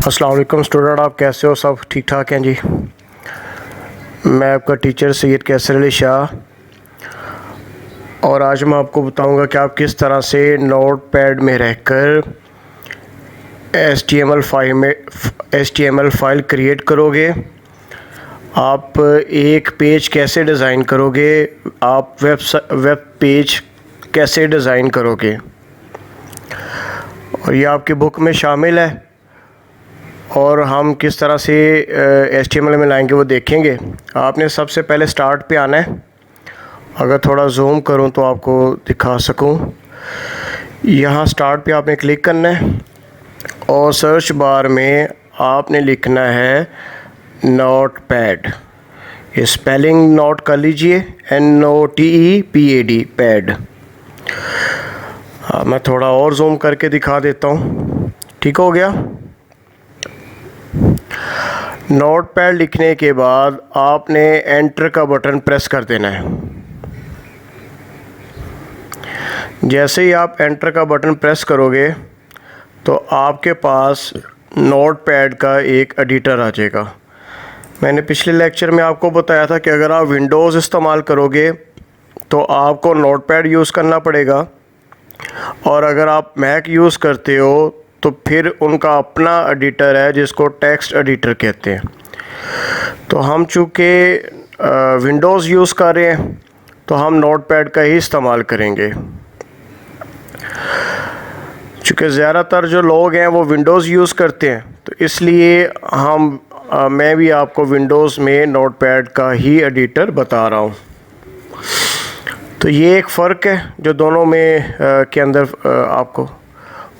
अस्सलाम वालेकुम स्टूडेंट, आप कैसे हो? सब ठीक ठाक हैं जी। मैं आपका टीचर सैयद कैसर अली शाह, और आज मैं आपको बताऊंगा कि आप किस तरह से नोटपैड में रहकर HTML फाइल क्रिएट करोगे, आप एक पेज कैसे डिज़ाइन करोगे, आप वेब पेज कैसे डिज़ाइन करोगे, और ये आपकी बुक में शामिल है। और हम किस तरह से HTML में लाएंगे वो देखेंगे। आपने सबसे पहले स्टार्ट पे आना है। अगर थोड़ा जूम करूं तो आपको दिखा सकूं। यहाँ स्टार्ट पे आपने क्लिक करना है और सर्च बार में आपने लिखना है नोटपैड। ये स्पेलिंग नोट कर लीजिए, NOTEPAD पैड। मैं थोड़ा और जूम करके दिखा देता हूँ। ठीक हो गया। नोटपैड लिखने के बाद आपने एंटर का बटन प्रेस कर देना है। जैसे ही आप एंटर का बटन प्रेस करोगे तो आपके पास नोटपैड का एक एडिटर आ जाएगा। मैंने पिछले लेक्चर में आपको बताया था कि अगर आप विंडोज़ इस्तेमाल करोगे तो आपको नोटपैड यूज़ करना पड़ेगा, और अगर आप मैक यूज़ करते हो तो फिर उनका अपना एडिटर है जिसको टेक्स्ट एडिटर कहते हैं। तो हम चूँकि विंडोज़ यूज़ कर रहे हैं तो हम नोटपैड का ही इस्तेमाल करेंगे। चूँकि ज़्यादातर जो लोग हैं वो विंडोज़ यूज़ करते हैं, तो इसलिए मैं भी आपको विंडोज़ में नोटपैड का ही एडिटर बता रहा हूँ। तो ये एक फ़र्क है जो दोनों में के अंदर आपको।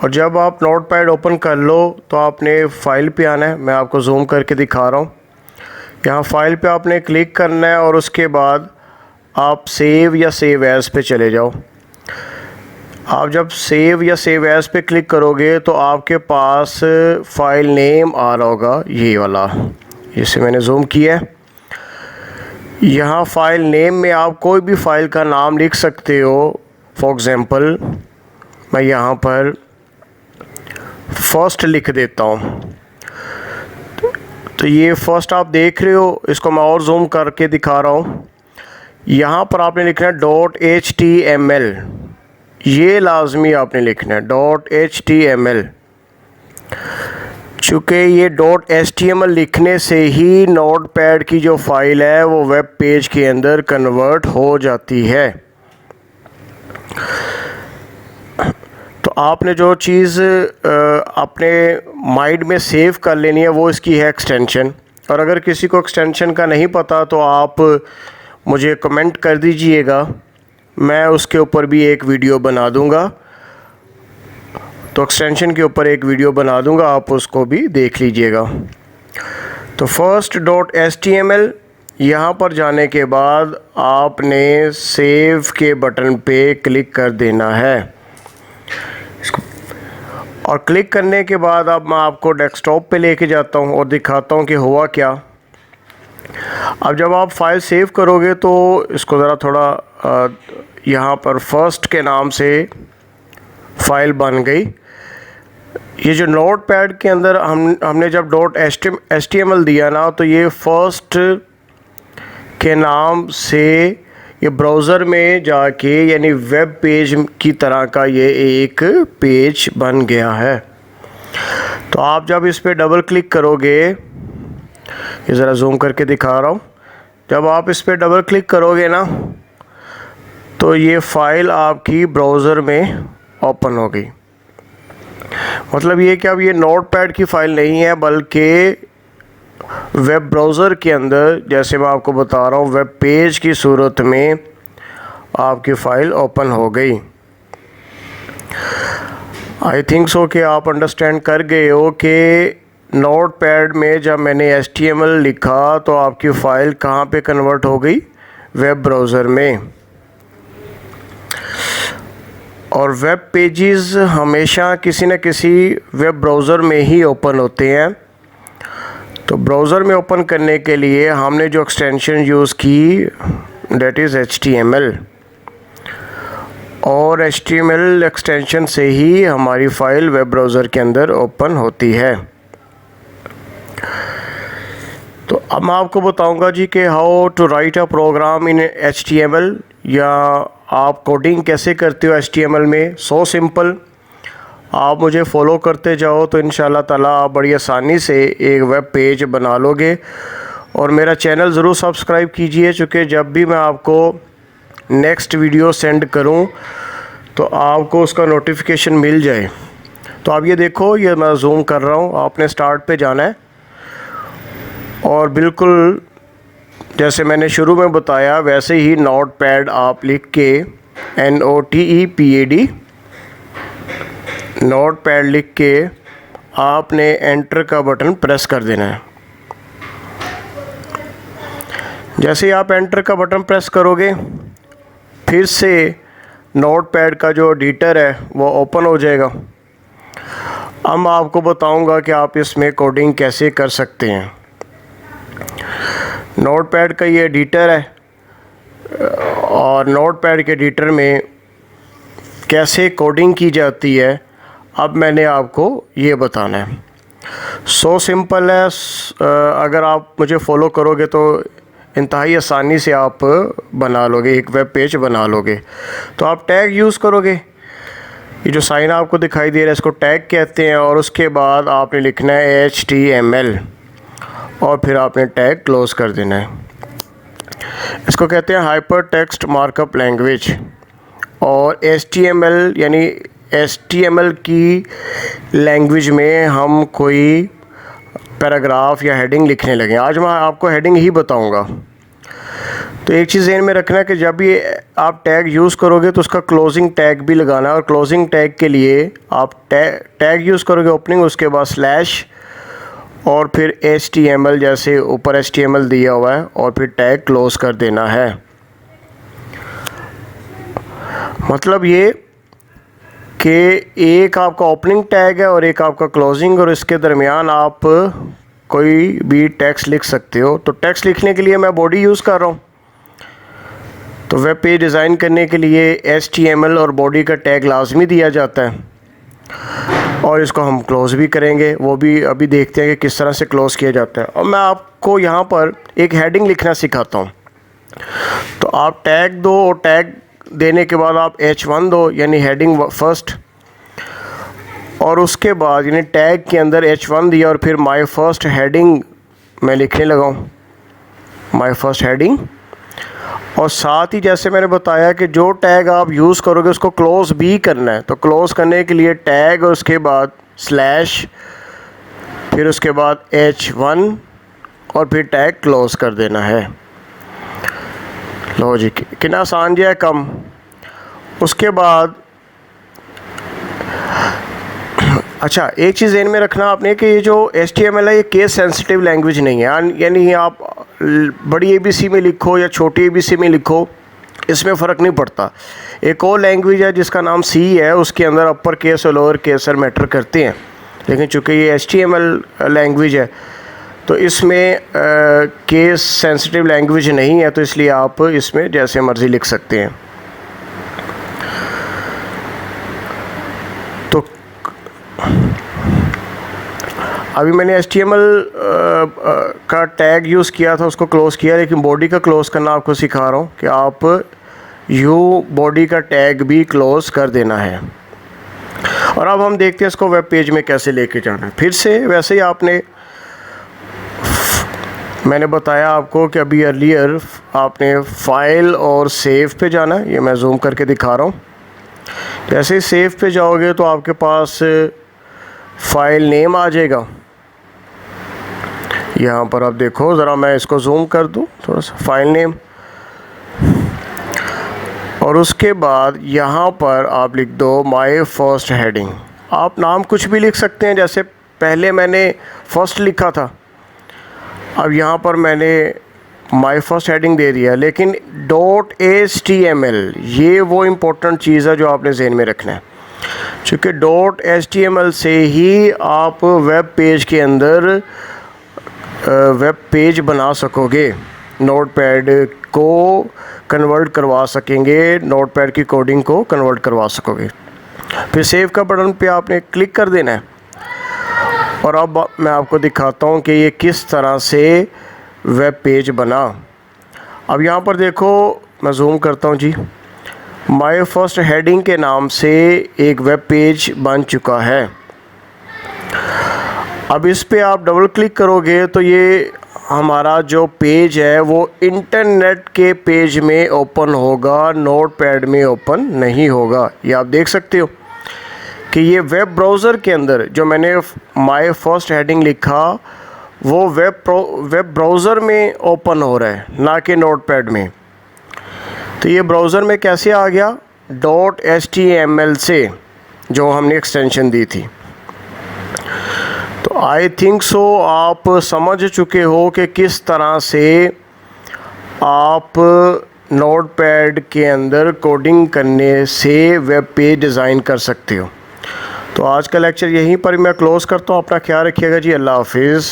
और जब आप नोटपैड ओपन कर लो तो आपने फ़ाइल पे आना है। मैं आपको जूम करके दिखा रहा हूँ। यहाँ फ़ाइल पे आपने क्लिक करना है और उसके बाद आप सेव या सेव एज़ पे चले जाओ। आप जब सेव या सेव एज़ पे क्लिक करोगे तो आपके पास फ़ाइल नेम आ रहा होगा, ये वाला, इसे मैंने जूम किया है। यहाँ फ़ाइल नेम में आप कोई भी फ़ाइल का नाम लिख सकते हो। फॉर एग्ज़ाम्पल मैं यहाँ पर फर्स्ट लिख देता हूँ। तो ये फर्स्ट आप देख रहे हो, इसको मैं और जूम करके दिखा रहा हूँ। यहाँ पर आपने लिखना है .html, ये लाजमी आपने लिखना है .html। चूँकि ये .html लिखने से ही नोटपैड की जो फाइल है वो वेब पेज के अंदर कन्वर्ट हो जाती है। तो आपने जो चीज़ अपने माइंड में सेव कर लेनी है वो इसकी है एक्सटेंशन। और अगर किसी को एक्सटेंशन का नहीं पता तो आप मुझे कमेंट कर दीजिएगा, मैं उसके ऊपर भी एक वीडियो बना दूंगा। तो एक्सटेंशन के ऊपर एक वीडियो बना दूंगा, आप उसको भी देख लीजिएगा। तो फर्स्ट .html, यहाँ पर जाने के बाद आपने सेव के बटन पे क्लिक कर देना है। और क्लिक करने के बाद अब मैं आपको डेस्कटॉप पे लेके जाता हूँ और दिखाता हूँ कि हुआ क्या। अब जब आप फाइल सेव करोगे तो इसको ज़रा थोड़ा यहाँ पर फर्स्ट के नाम से फ़ाइल बन गई। ये जो नोटपैड के अंदर हमने जब .html दिया ना, तो ये फर्स्ट के नाम से ये ब्राउज़र में जाके यानी वेब पेज की तरह का ये एक पेज बन गया है। तो आप जब इस पर डबल क्लिक करोगे, ये ज़रा जूम करके दिखा रहा हूँ, जब आप इस पर डबल क्लिक करोगे ना तो ये फ़ाइल आपकी ब्राउज़र में ओपन हो गई। मतलब ये कि अब ये नोटपैड की फ़ाइल नहीं है बल्कि वेब ब्राउज़र के अंदर, जैसे मैं आपको बता रहा हूँ, वेब पेज की सूरत में आपकी फ़ाइल ओपन हो गई। आई थिंक सो कि आप अंडरस्टैंड कर गए हो कि नोटपैड में जब मैंने HTML लिखा तो आपकी फ़ाइल कहाँ पे कन्वर्ट हो गई? वेब ब्राउज़र में। और वेब पेजेस हमेशा किसी न किसी वेब ब्राउज़र में ही ओपन होते हैं। तो ब्राउज़र में ओपन करने के लिए हमने जो एक्सटेंशन यूज़ की डेट इज़ HTML, और HTML एक्सटेंशन से ही हमारी फ़ाइल वेब ब्राउज़र के अंदर ओपन होती है। तो अब मैं आपको बताऊंगा जी कि how to write a program in HTML, या आप कोडिंग कैसे करते हो HTML में। सो सिंपल, आप मुझे फॉलो करते जाओ तो इंशाल्लाह ताला आप बड़ी आसानी से एक वेब पेज बना लोगे। और मेरा चैनल ज़रूर सब्सक्राइब कीजिए, चूँकि जब भी मैं आपको नेक्स्ट वीडियो सेंड करूं तो आपको उसका नोटिफिकेशन मिल जाए। तो आप ये देखो, ये मैं जूम कर रहा हूं, आपने स्टार्ट पे जाना है और बिल्कुल जैसे मैंने शुरू में बताया वैसे ही नोटपैड आप लिख के NOTEPAD नोटपैड लिख के आपने एंटर का बटन प्रेस कर देना है। जैसे ही आप एंटर का बटन प्रेस करोगे फिर से नोटपैड का जो एडिटर है वो ओपन हो जाएगा। अब मैं आपको बताऊंगा कि आप इसमें कोडिंग कैसे कर सकते हैं। नोटपैड का ये एडिटर है और नोटपैड के एडिटर में कैसे कोडिंग की जाती है अब मैंने आपको ये बताना है। सो सिंपल है, अगर आप मुझे फॉलो करोगे तो इंतहाई आसानी से आप बना लोगे, एक वेब पेज बना लोगे। तो आप टैग यूज़ करोगे, ये जो साइन आपको दिखाई दे रहा है इसको टैग कहते हैं। और उसके बाद आपने लिखना है HTML और फिर आपने टैग क्लोज कर देना है। इसको कहते हैं हाइपर टेक्स्ट मार्कअप लैंग्वेज। और HTML यानी HTML की लैंग्वेज में हम कोई पैराग्राफ या हेडिंग लिखने लगे। आज मैं आपको हेडिंग ही बताऊंगा। तो एक चीज़ ध्यान में रखना है कि जब भी आप टैग यूज़ करोगे तो उसका क्लोजिंग टैग भी लगाना है। और क्लोजिंग टैग के लिए आप टैग यूज़ करोगे ओपनिंग, उसके बाद स्लैश और फिर HTML, जैसे ऊपर HTML दिया हुआ है, और फिर टैग क्लोज कर देना है। मतलब ये कि एक आपका ओपनिंग टैग है और एक आपका क्लोजिंग, और इसके दरमियान आप कोई भी टेक्स्ट लिख सकते हो। तो टेक्स्ट लिखने के लिए मैं बॉडी यूज़ कर रहा हूँ। तो वेब पेज डिज़ाइन करने के लिए HTML और बॉडी का टैग लाजमी दिया जाता है और इसको हम क्लोज़ भी करेंगे, वो भी अभी देखते हैं कि किस तरह से क्लोज़ किया जाता है। और मैं आपको यहाँ पर एक हेडिंग लिखना सिखाता हूँ। तो आप टैग दो और टैग देने के बाद आप H1 दो, यानी हेडिंग फर्स्ट, और उसके बाद यानी टैग के अंदर H1 दिया और फिर माय फर्स्ट हेडिंग मैं लिखने लगा हूँ, माय फर्स्ट हेडिंग। और साथ ही जैसे मैंने बताया कि जो टैग आप यूज़ करोगे उसको क्लोज़ भी करना है। तो क्लोज़ करने के लिए टैग और उसके बाद स्लैश, फिर उसके बाद H1 और फिर टैग क्लोज़ कर देना है। लो जी, कितना आसान जो है कम। उसके बाद अच्छा, एक चीज़ ध्यान में रखना आपने कि ये जो HTML है ये केस सेंसिटिव लैंग्वेज नहीं है। यानी आप बड़ी ABC में लिखो या छोटी ABC में लिखो, इसमें फ़र्क नहीं पड़ता। एक और लैंग्वेज है जिसका नाम C है, उसके अंदर अपर केस और लोअर केस मैटर करते हैं। लेकिन चूँकि ये HTML लैंग्वेज है तो इसमें केस सेंसिटिव लैंग्वेज नहीं है, तो इसलिए आप इसमें जैसे मर्ज़ी लिख सकते हैं। तो अभी मैंने HTML का टैग यूज़ किया था, उसको क्लोज़ किया, लेकिन बॉडी का क्लोज़ करना आपको सिखा रहा हूँ कि आप बॉडी का टैग भी क्लोज़ कर देना है। और अब हम देखते हैं इसको वेब पेज में कैसे लेके जाना है। फिर से वैसे ही मैंने बताया आपको कि अभी अर्लियर आपने फ़ाइल और सेव पे जाना है। ये मैं जूम करके दिखा रहा हूँ। जैसे ही सेव पे जाओगे तो आपके पास फ़ाइल नेम आ जाएगा। यहाँ पर आप देखो ज़रा, मैं इसको जूम कर दूँ थोड़ा सा, फ़ाइल नेम, और उसके बाद यहाँ पर आप लिख दो माय फर्स्ट हेडिंग। आप नाम कुछ भी लिख सकते हैं, जैसे पहले मैंने फर्स्ट लिखा था, अब यहाँ पर मैंने माय फर्स्ट हेडिंग दे दिया। लेकिन .html ये वो इम्पोर्टेंट चीज़ है जो आपने ज़हन में रखना है, क्योंकि .html से ही आप वेब पेज के अंदर वेब पेज बना सकोगे, नोटपैड को कन्वर्ट करवा सकेंगे, नोटपैड की कोडिंग को कन्वर्ट करवा सकोगे। फिर सेव का बटन पे आपने क्लिक कर देना है और अब मैं आपको दिखाता हूँ कि ये किस तरह से वेब पेज बना। अब यहाँ पर देखो, मैं जूम करता हूँ जी, माय फर्स्ट हेडिंग के नाम से एक वेब पेज बन चुका है। अब इस पे आप डबल क्लिक करोगे तो ये हमारा जो पेज है वो इंटरनेट के पेज में ओपन होगा, नोटपैड में ओपन नहीं होगा। ये आप देख सकते हो कि ये वेब ब्राउज़र के अंदर जो मैंने माय फर्स्ट हेडिंग लिखा वो वेब ब्राउज़र में ओपन हो रहा है, ना कि नोटपैड में। तो ये ब्राउज़र में कैसे आ गया? .html से, जो हमने एक्सटेंशन दी थी। तो आई थिंक सो आप समझ चुके हो कि किस तरह से आप नोटपैड के अंदर कोडिंग करने से वेब पेज डिज़ाइन कर सकते हो। तो आज का लेक्चर यहीं पर मैं क्लोज़ करता हूँ। अपना ख्याल रखिएगा जी। अल्लाह हाफिज़।